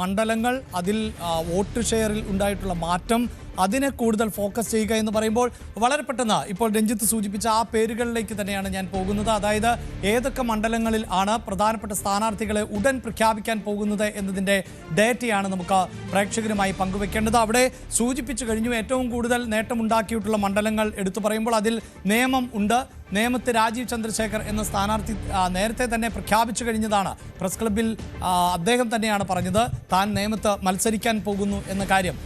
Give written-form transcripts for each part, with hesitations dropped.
മണ്ഡലങ്ങൾ, അതിൽ വോട്ട് ഷെയറിൽ ഉണ്ടായിട്ടുള്ള മാറ്റം, അതിനെ കൂടുതൽ ഫോക്കസ് ചെയ്യുക എന്ന് പറയുമ്പോൾ വളരെ പെട്ടെന്ന് ഇപ്പോൾ രഞ്ജിത്ത് സൂചിപ്പിച്ച ആ പേരുകളിലേക്ക് തന്നെയാണ് ഞാൻ പോകുന്നത്. അതായത് ഏതൊക്കെ മണ്ഡലങ്ങളിൽ ആണ് പ്രധാനപ്പെട്ട സ്ഥാനാർത്ഥികളെ ഉടൻ പ്രഖ്യാപിക്കാൻ പോകുന്നത് എന്നതിൻ്റെ ഡേറ്റയാണ് നമുക്ക് പ്രേക്ഷകരുമായി പങ്കുവെക്കേണ്ടത്. അവിടെ സൂചിപ്പിച്ചു കഴിഞ്ഞു. ഏറ്റവും കൂടുതൽ നേട്ടമുണ്ടാക്കിയിട്ടുള്ള മണ്ഡലങ്ങൾ എടുത്തു പറയുമ്പോൾ അതിൽ നേമം ഉണ്ട്. നേമത്ത് രാജീവ് ചന്ദ്രശേഖർ എന്ന സ്ഥാനാർത്ഥി നേരത്തെ തന്നെ പ്രഖ്യാപിച്ചു കഴിഞ്ഞതാണ്. പ്രസ് ക്ലബ്ബിൽ അദ്ദേഹം തന്നെയാണ് പറഞ്ഞത് താൻ നേമത്ത് മത്സരിക്കാൻ പോകുന്നു എന്ന കാര്യം.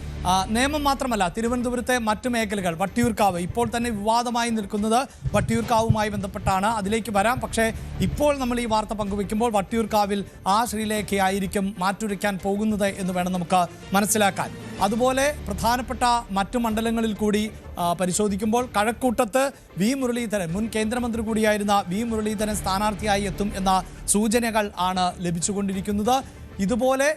നേമം മാത്രമല്ല, തിരുവനന്തപുരത്തെ മറ്റു മേഖലകൾ, വട്ടിയൂർക്കാവ് ഇപ്പോൾ തന്നെ വിവാദമായി നിൽക്കുന്നത് വട്ടിയൂർക്കാവുമായി ബന്ധപ്പെട്ടാണ്. അതിലേക്ക് വരാം. പക്ഷേ ഇപ്പോൾ നമ്മൾ ഈ വാർത്ത പങ്കുവയ്ക്കുമ്പോൾ വട്ടിയൂർക്കാവിൽ ആ ശ്രീലേഖയായിരിക്കും മാറ്റുരയ്ക്കാൻ പോകുന്നത് എന്ന് വേണം നമുക്ക് മനസ്സിലാക്കാൻ. അതുപോലെ പ്രധാനപ്പെട്ട മറ്റു മണ്ഡലങ്ങളിൽ കൂടി പരിശോധിക്കുമ്പോൾ കഴക്കൂട്ടത്ത് വി മുരളീധരൻ, മുൻ കേന്ദ്രമന്ത്രി കൂടിയായിരുന്ന വി മുരളീധരൻ സ്ഥാനാർത്ഥിയായി എത്തും എന്ന സൂചനകൾ ആണ് ലഭിച്ചുകൊണ്ടിരിക്കുന്നത്. ഇതുപോലെ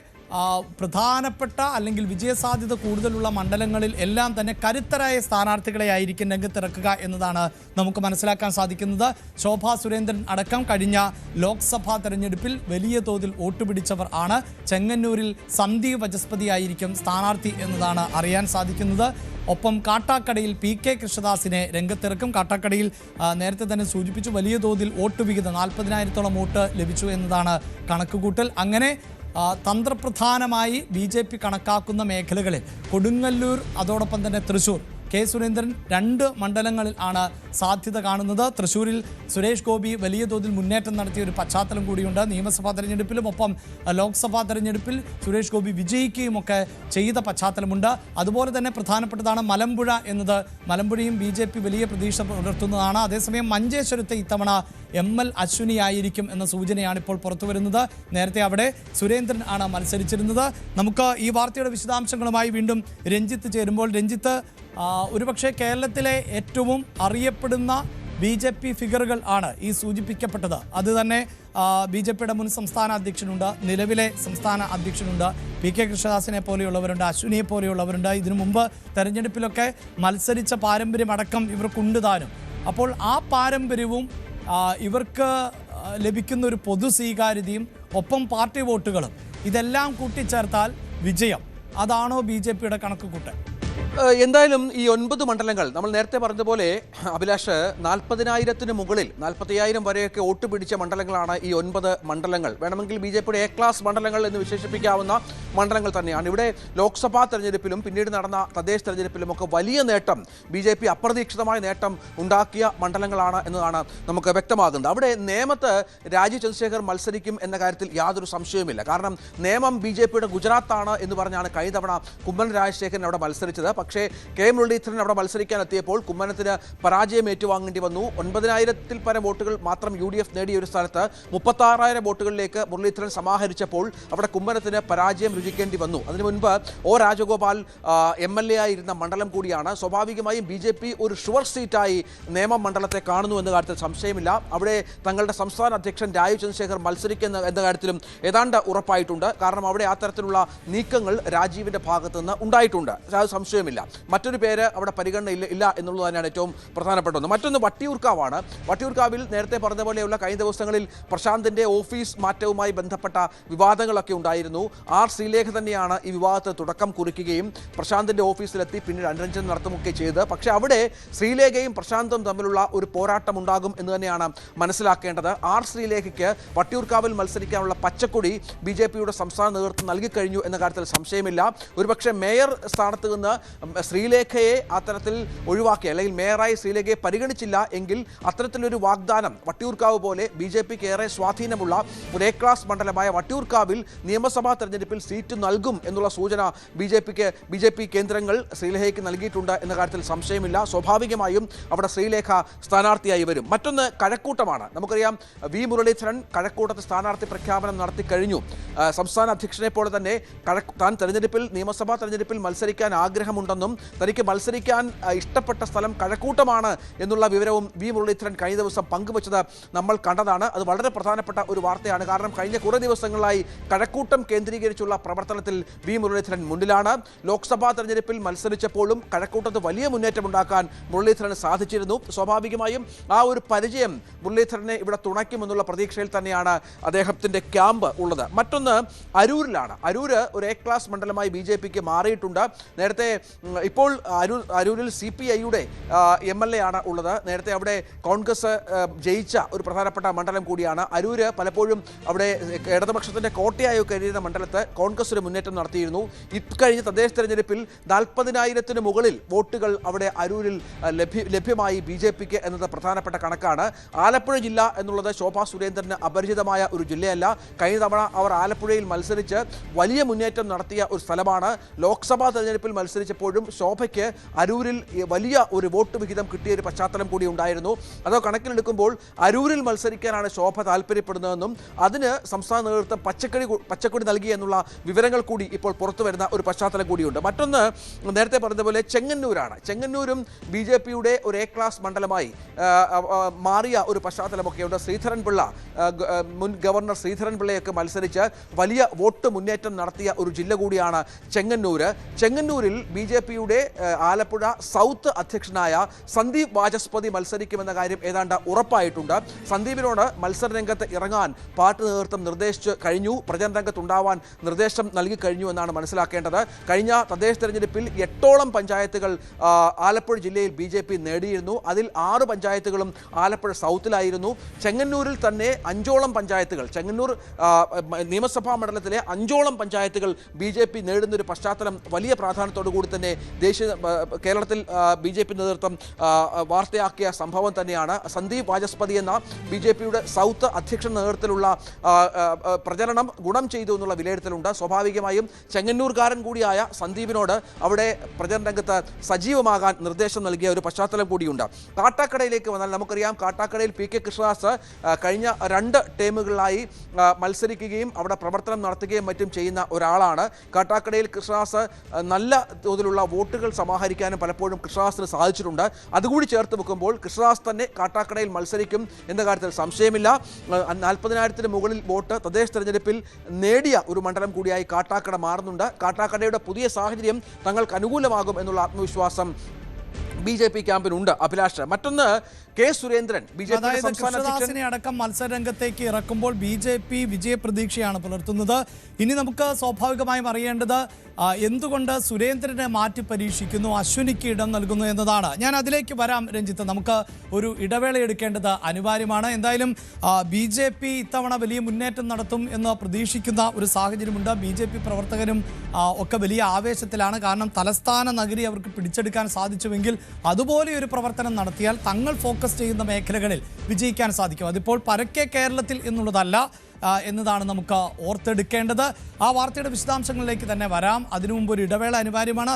പ്രധാനപ്പെട്ട അല്ലെങ്കിൽ വിജയസാധ്യത കൂടുതലുള്ള മണ്ഡലങ്ങളിൽ എല്ലാം തന്നെ കരുത്തരായ സ്ഥാനാർത്ഥികളെ ആയിരിക്കും രംഗത്തിറക്കുക എന്നതാണ് നമുക്ക് മനസ്സിലാക്കാൻ സാധിക്കുന്നത്. ശോഭാ സുരേന്ദ്രൻ അടക്കം കഴിഞ്ഞ ലോക്സഭാ തെരഞ്ഞെടുപ്പിൽ വലിയ തോതിൽ വോട്ട് പിടിച്ചവർ ആണ്. ചെങ്ങന്നൂരിൽ സന്ദീപ് വചസ്പതി ആയിരിക്കും സ്ഥാനാർത്ഥി എന്നതാണ് അറിയാൻ സാധിക്കുന്നത്. ഒപ്പം കാട്ടാക്കടയിൽ PK കൃഷ്ണദാസിനെ രംഗത്തിറക്കും. കാട്ടാക്കടയിൽ നേരത്തെ തന്നെ സൂചിപ്പിച്ചു വലിയ തോതിൽ വോട്ട് വിഹിതം 40,000-ഓളം വോട്ട് ലഭിച്ചു എന്നതാണ് കണക്കുകൂട്ടൽ. അങ്ങനെ തന്ത്രപ്രധാനമായി BJP കണക്കാക്കുന്ന മേഖലകളിൽ കൊടുങ്ങല്ലൂർ, അതോടൊപ്പം തന്നെ തൃശ്ശൂർ, കെ സുരേന്ദ്രൻ 2 മണ്ഡലങ്ങളിൽ ആണ് സാധ്യത കാണുന്നത്. തൃശ്ശൂരിൽ സുരേഷ് ഗോപി വലിയ തോതിൽ മുന്നേറ്റം നടത്തിയ ഒരു പശ്ചാത്തലം കൂടിയുണ്ട്. നിയമസഭാ തെരഞ്ഞെടുപ്പിലും ഒപ്പം ലോക്സഭാ തെരഞ്ഞെടുപ്പിൽ സുരേഷ് ഗോപി വിജയിക്കുകയുമൊക്കെ ചെയ്ത പശ്ചാത്തലമുണ്ട്. അതുപോലെ തന്നെ പ്രധാനപ്പെട്ടതാണ് മലമ്പുഴ എന്നത്. മലമ്പുഴയും BJP വലിയ പ്രതീക്ഷ പുലർത്തുന്നതാണ്. അതേസമയം മഞ്ചേശ്വരത്തെ ഇത്തവണ ML അശ്വിനി ആയിരിക്കും എന്ന സൂചനയാണ് ഇപ്പോൾ പുറത്തു വരുന്നത്. നേരത്തെ അവിടെ സുരേന്ദ്രൻ ആണ് മത്സരിച്ചിരുന്നത്. നമുക്ക് ഈ വാർത്തയുടെ വിശദാംശങ്ങളുമായി വീണ്ടും രഞ്ജിത്ത് ചേരുമ്പോൾ, രഞ്ജിത്ത്, ഒരുപക്ഷെ കേരളത്തിലെ ഏറ്റവും അറിയപ്പെടുന്ന BJP ഫിഗറുകൾ ആണ് ഈ സൂചിപ്പിക്കപ്പെട്ടത്. അത് തന്നെ BJPയുടെ മുൻ സംസ്ഥാന അധ്യക്ഷനുണ്ട്, നിലവിലെ സംസ്ഥാന അധ്യക്ഷനുണ്ട്, PK കൃഷ്ണദാസിനെ പോലെയുള്ളവരുണ്ട്, അശ്വിനിയെ പോലെയുള്ളവരുണ്ട്. ഇതിനു മുമ്പ് തെരഞ്ഞെടുപ്പിലൊക്കെ മത്സരിച്ച പാരമ്പര്യമടക്കം ഇവർക്കുണ്ട് താനും. അപ്പോൾ ആ പാരമ്പര്യവും ഇവർക്ക് ലഭിക്കുന്ന ഒരു പൊതു സ്വീകാര്യതയും ഒപ്പം പാർട്ടി വോട്ടുകളും ഇതെല്ലാം കൂട്ടിച്ചേർത്താൽ വിജയം, അതാണോ BJPയുടെ കണക്കുകൂട്ടൽ? എന്തായാലും ഈ 9 മണ്ഡലങ്ങൾ നമ്മൾ നേരത്തെ പറഞ്ഞതുപോലെ അഭിലാഷ് 40,000-ന് മുകളിൽ 40,000 വരെയൊക്കെ വോട്ട് പിടിച്ച മണ്ഡലങ്ങളാണ് ഈ 9 മണ്ഡലങ്ങൾ. വേണമെങ്കിൽ BJPയുടെ A ക്ലാസ് മണ്ഡലങ്ങൾ എന്ന് വിശേഷിപ്പിക്കാവുന്ന മണ്ഡലങ്ങൾ തന്നെയാണ്. ഇവിടെ ലോക്സഭാ തെരഞ്ഞെടുപ്പിലും പിന്നീട് നടന്ന തദ്ദേശ തെരഞ്ഞെടുപ്പിലുമൊക്കെ വലിയ നേട്ടം BJP അപ്രതീക്ഷിതമായ നേട്ടം ഉണ്ടാക്കിയ മണ്ഡലങ്ങളാണ് എന്നതാണ് നമുക്ക് വ്യക്തമാകുന്നത്. അവിടെ നേമത്ത് രാജീവ് ചന്ദ്രശേഖർ മത്സരിക്കും എന്ന കാര്യത്തിൽ യാതൊരു സംശയവുമില്ല. കാരണം നേമം BJPയുടെ ഗുജറാത്താണ് എന്ന് പറഞ്ഞാണ് കഴിഞ്ഞ തവണ കുമ്മനം രാജശേഖരൻ അവിടെ മത്സരിച്ചത്. പക്ഷേ K മുരളീധരൻ അവിടെ മത്സരിക്കാൻ എത്തിയപ്പോൾ കുമ്മനത്തിന് പരാജയം ഏറ്റുവാങ്ങേണ്ടി വന്നു. 9,000-ൽ പരം വോട്ടുകൾ മാത്രം UDF നേടിയ ഒരു സ്ഥലത്ത് 36,000 വോട്ടുകളിലേക്ക് മുരളീധരൻ സമാഹരിച്ചപ്പോൾ അവിടെ കുമ്മനത്തിന് പരാജയം രുചിക്കേണ്ടി വന്നു. അതിനു മുൻപ് O രാജഗോപാൽ MLA ആയിരുന്ന മണ്ഡലം കൂടിയാണ്. സ്വാഭാവികമായും BJP ഒരു ഷുവർ സീറ്റായി നേമം മണ്ഡലത്തെ കാണുന്നു എന്ന കാര്യത്തിൽ സംശയമില്ല. അവിടെ തങ്ങളുടെ സംസ്ഥാന അധ്യക്ഷൻ രാജീവ് ചന്ദ്രശേഖർ മത്സരിക്കുന്ന എന്ന കാര്യത്തിലും ഏതാണ്ട് ഉറപ്പായിട്ടുണ്ട്. കാരണം അവിടെ അത്തരത്തിലുള്ള നീക്കങ്ങൾ രാജീവിൻ്റെ ഭാഗത്തു നിന്ന് ഉണ്ടായിട്ടുണ്ട്, സംശയമില്ല. മറ്റൊരു പേര് അവിടെ പരിഗണന ഇല്ല എന്നുള്ളത് തന്നെയാണ് ഏറ്റവും പ്രധാനപ്പെട്ട ഒന്ന്. മറ്റൊന്ന് വട്ടിയൂർക്കാവാണ്. വട്ടിയൂർക്കാവിൽ നേരത്തെ പറഞ്ഞ പോലെയുള്ള കഴിഞ്ഞ ദിവസങ്ങളിൽ പ്രശാന്തിൻ്റെ ഓഫീസ് മാറ്റവുമായി ബന്ധപ്പെട്ട വിവാദങ്ങളൊക്കെ ഉണ്ടായിരുന്നു. ശ്രീലേഖ തന്നെയാണ് ഈ വിവാദത്തിന് തുടക്കം കുറിക്കുകയും പ്രശാന്തിൻ്റെ ഓഫീസിലെത്തി പിന്നീട് അനുരഞ്ജനം നടത്തുകയൊക്കെ ചെയ്ത്. പക്ഷേ അവിടെ ശ്രീലേഖയും പ്രശാന്തും തമ്മിലുള്ള ഒരു പോരാട്ടം ഉണ്ടാകും എന്ന് തന്നെയാണ് മനസ്സിലാക്കേണ്ടത്. ശ്രീലേഖയ്ക്ക് വട്ടിയൂർക്കാവിൽ മത്സരിക്കാനുള്ള പച്ചക്കൊടി BJPയുടെ സംസ്ഥാന നേതൃത്വം നൽകിക്കഴിഞ്ഞു എന്ന കാര്യത്തിൽ സംശയമില്ല. ഒരുപക്ഷെ മേയർ സ്ഥാനത്ത് നിന്ന് ശ്രീലേഖയെ അത്തരത്തിൽ ഒഴിവാക്കി, അല്ലെങ്കിൽ മേയറായി ശ്രീലേഖയെ പരിഗണിച്ചില്ല എങ്കിൽ അത്തരത്തിലൊരു വാഗ്ദാനം വട്ടിയൂർക്കാവ് പോലെ BJPക്ക് ഏറെ സ്വാധീനമുള്ള ഒരു A ക്ലാസ് മണ്ഡലമായ വട്ടിയൂർക്കാവിൽ നിയമസഭാ തെരഞ്ഞെടുപ്പിൽ സീറ്റ് നൽകും എന്നുള്ള സൂചന BJP കേന്ദ്രങ്ങൾ ശ്രീലേഖയ്ക്ക് നൽകിയിട്ടുണ്ട് എന്ന കാര്യത്തിൽ സംശയമില്ല. സ്വാഭാവികമായും അവിടെ ശ്രീലേഖ സ്ഥാനാർത്ഥിയായി വരും. മറ്റൊന്ന് കഴക്കൂട്ടമാണ്. നമുക്കറിയാം വി മുരളീധരൻ കഴക്കൂട്ടത്ത് സ്ഥാനാർത്ഥി പ്രഖ്യാപനം നടത്തി കഴിഞ്ഞു. സംസ്ഥാന അധ്യക്ഷനെ പോലെ തന്നെ താൻ നിയമസഭാ തെരഞ്ഞെടുപ്പിൽ മത്സരിക്കാൻ ആഗ്രഹമുണ്ട് താല്പര്യമുണ്ടെന്നും തനിക്ക് മത്സരിക്കാൻ ഇഷ്ടപ്പെട്ട സ്ഥലം കഴക്കൂട്ടമാണ് എന്നുള്ള വിവരവും വി മുരളീധരൻ കഴിഞ്ഞ ദിവസം പങ്കുവച്ചത് നമ്മൾ കണ്ടതാണ്. അത് വളരെ പ്രധാനപ്പെട്ട ഒരു വാർത്തയാണ്. കാരണം കഴിഞ്ഞ കുറേ ദിവസങ്ങളായി കഴക്കൂട്ടം കേന്ദ്രീകരിച്ചുള്ള പ്രവർത്തനത്തിൽ വി മുരളീധരൻ മുന്നിലാണ്. ലോക്സഭാ തെരഞ്ഞെടുപ്പിൽ മത്സരിച്ചപ്പോഴും കഴക്കൂട്ടത്ത് വലിയ മുന്നേറ്റമുണ്ടാക്കാൻ മുരളീധരന് സാധിച്ചിരുന്നു. സ്വാഭാവികമായും ആ ഒരു പരിചയം മുരളീധരനെ ഇവിടെ തുണയ്ക്കുമെന്നുള്ള പ്രതീക്ഷയിൽ തന്നെയാണ് അദ്ദേഹത്തിന്റെ ക്യാമ്പ് ഉള്ളത്. മറ്റൊന്ന് അരൂരിലാണ്. അരൂര് ഒരു എ ക്ലാസ് മണ്ഡലമായി BJPക്ക് മാറിയിട്ടുണ്ട്. നേരത്തെ ഇപ്പോൾ അരൂരിൽ CPIയുടെ MLA ആണ് ഉള്ളത്. നേരത്തെ അവിടെ കോൺഗ്രസ് ജയിച്ച ഒരു പ്രധാനപ്പെട്ട മണ്ഡലം കൂടിയാണ് അരൂര്. പലപ്പോഴും അവിടെ ഇടതുപക്ഷത്തിന്റെ കോട്ടയായി കഴിയുന്ന മണ്ഡലത്ത് കോൺഗ്രസ് ഒരു മുന്നേറ്റം നടത്തിയിരുന്നു. ഇക്കഴിഞ്ഞ തദ്ദേശ തെരഞ്ഞെടുപ്പിൽ 40,000-ന് മുകളിൽ വോട്ടുകൾ അവിടെ അരൂരിൽ ലഭ്യമായി BJPക്ക് എന്നത് പ്രധാനപ്പെട്ട കണക്കാണ്. ആലപ്പുഴ ജില്ല എന്നുള്ളത് ശോഭാ സുരേന്ദ്രന് അപരിചിതമായ ഒരു ജില്ലയല്ല. കഴിഞ്ഞ തവണ അവർ ആലപ്പുഴയിൽ മത്സരിച്ച് വലിയ മുന്നേറ്റം നടത്തിയ ഒരു സ്ഥലമാണ്. ലോക്സഭാ തെരഞ്ഞെടുപ്പിൽ മത്സരിച്ചപ്പോഴും ശോഭയ്ക്ക് അരൂരിൽ വലിയ ഒരു വോട്ട് വിഹിതം കിട്ടിയ ഒരു പശ്ചാത്തലം കൂടി ഉണ്ടായിരുന്നു. അതോ കണക്കിലെടുക്കുമ്പോൾ അരൂരിൽ മത്സരിക്കാനാണ് ശോഭ താല്പര്യപ്പെടുന്നതെന്നും അതിന് സംസ്ഥാന നേതൃത്വം പച്ചക്കൊടി നൽകി എന്നുള്ള വിവരങ്ങൾ കൂടി ഇപ്പോൾ പുറത്തു വരുന്ന ഒരു പശ്ചാത്തലം കൂടിയുണ്ട്. മറ്റൊന്ന് നേരത്തെ പറഞ്ഞതുപോലെ ചെങ്ങന്നൂരാണ്. ചെങ്ങന്നൂരും BJPയുടെ ഒരു എ ക്ലാസ് മണ്ഡലമായി മാറിയ ഒരു പശ്ചാത്തലമൊക്കെയുണ്ട്. ശ്രീധരൻപിള്ള, മുൻ ഗവർണർ ശ്രീധരൻപിള്ളയൊക്കെ മത്സരിച്ച് വലിയ വോട്ട് മുന്നേറ്റം നടത്തിയ ഒരു ജില്ല കൂടിയാണ് ചെങ്ങന്നൂര്. ചെങ്ങന്നൂരിൽ BJPയുടെ ആലപ്പുഴ സൗത്ത് അധ്യക്ഷനായ സന്ദീപ് വാചസ്പതി മത്സരിക്കുമെന്ന കാര്യം ഏതാണ്ട് ഉറപ്പായിട്ടുണ്ട്. സന്ദീപിനോട് മത്സര രംഗത്ത് ഇറങ്ങാൻ പാർട്ടി നേതൃത്വം നിർദ്ദേശിച്ചു കഴിഞ്ഞു. പ്രചരണ രംഗത്തുണ്ടാവാൻ നിർദ്ദേശം നൽകി കഴിഞ്ഞു എന്നാണ് മനസ്സിലാക്കേണ്ടത്. കഴിഞ്ഞ തദ്ദേശ തെരഞ്ഞെടുപ്പിൽ 8ഓളം പഞ്ചായത്തുകൾ ആലപ്പുഴ ജില്ലയിൽ BJP നേടിയിരുന്നു. അതിൽ 6 പഞ്ചായത്തുകളും ആലപ്പുഴ സൗത്തിലായിരുന്നു. ചെങ്ങന്നൂരിൽ തന്നെ 5ഓളം പഞ്ചായത്തുകൾ, ചെങ്ങന്നൂർ നിയമസഭാ മണ്ഡലത്തിലെ 5ഓളം പഞ്ചായത്തുകൾ BJP നേടുന്നൊരു പശ്ചാത്തലം വലിയ പ്രാധാന്യത്തോടു കൂടി തന്നെ കേരളത്തിൽ BJP നേതൃത്വം വാർത്തയാക്കിയ സംഭവം തന്നെയാണ്. സന്ദീപ് വാചസ്പതി എന്ന BJPയുടെ സൗത്ത് അധ്യക്ഷ നേതൃത്വത്തിലുള്ള പ്രചരണം ഗുണം ചെയ്തു എന്നുള്ള വിലയിരുത്തലുണ്ട്. സ്വാഭാവികമായും ചെങ്ങന്നൂർകാരൻ കൂടിയായ സന്ദീപിനോട് അവിടെ പ്രചരണ രംഗത്ത് സജീവമാകാൻ നിർദ്ദേശം നൽകിയ ഒരു പശ്ചാത്തലം കൂടിയുണ്ട്. കാട്ടാക്കടയിലേക്ക് വന്നാൽ നമുക്കറിയാം, കാട്ടാക്കടയിൽ PK കൃഷ്ണദാസ് കഴിഞ്ഞ 2 ടേമുകളിലായി മത്സരിക്കുകയും അവിടെ പ്രവർത്തനം നടത്തുകയും മറ്റും ചെയ്യുന്ന ഒരാളാണ്. കാട്ടാക്കടയിൽ കൃഷ്ണദാസ് നല്ല തോതിലുള്ള വോട്ടുകൾ സമാഹരിക്കാനും പലപ്പോഴും കൃഷ്ണദാസിന് സാധിച്ചിട്ടുണ്ട്. അതുകൂടി ചേർത്ത് വെക്കുമ്പോൾ കൃഷ്ണദാസ് തന്നെ കാട്ടാക്കടയിൽ മത്സരിക്കും എന്ന കാര്യത്തിൽ സംശയമില്ല. 40,000-ന് മുകളിൽ വോട്ട് തദ്ദേശ തെരഞ്ഞെടുപ്പിൽ നേടിയ ഒരു മണ്ഡലം കൂടിയായി കാട്ടാക്കട മാറുന്നുണ്ട്. കാട്ടാക്കടയുടെ പുതിയ സാഹചര്യം തങ്ങൾക്ക് അനുകൂലമാകും എന്നുള്ള ആത്മവിശ്വാസം BJP ക്യാമ്പിനുണ്ട്. അഭിലാഷ്, മറ്റൊന്ന് കെ സുരേന്ദ്രൻ BJP സംസ്ഥാന കൃഷ്ണദാസിനെ അടക്കം മത്സരരംഗത്തേക്ക് ഇറക്കുമ്പോൾ BJP വിജയപ്രതീക്ഷയാണ് പുലർത്തുന്നത്. ഇനി നമുക്ക് സ്വാഭാവികമായും അറിയേണ്ടത് എന്തുകൊണ്ട് സുരേന്ദ്രനെ മാറ്റി പരീക്ഷിക്കുന്നു, അശ്വിനിക്ക് ഇടം നൽകുന്നു എന്നതാണ്. ഞാൻ അതിലേക്ക് വരാം രഞ്ജിത്ത്. നമുക്ക് ഒരു ഇടവേള എടുക്കേണ്ടത് അനിവാര്യമാണ്. എന്തായാലും BJP ഇത്തവണ വലിയ മുന്നേറ്റം നടത്തും എന്ന് പ്രതീക്ഷിക്കുന്ന ഒരു സാഹചര്യമുണ്ട്. BJP പ്രവർത്തകരും ഒക്കെ വലിയ ആവേശത്തിലാണ്. കാരണം തലസ്ഥാന നഗരി അവർക്ക് പിടിച്ചെടുക്കാൻ സാധിച്ചുവെങ്കിൽ അതുപോലെ ഒരു പ്രവർത്തനം നടത്തിയാൽ തങ്ങൾ ഫോക്കസ് ചെയ്യുന്ന മേഖലകളിൽ വിജയിക്കാൻ സാധിക്കും. അതിപ്പോൾ പരക്കെ കേരളത്തിൽ എന്നുള്ളതല്ല എന്നതാണ് നമുക്ക് ഓർത്തെടുക്കേണ്ടത്. ആ വാർത്തയുടെ വിശദാംശങ്ങളിലേക്ക് തന്നെ വരാം. അതിനു മുമ്പ് ഒരു ഇടവേള അനിവാര്യമാണ്.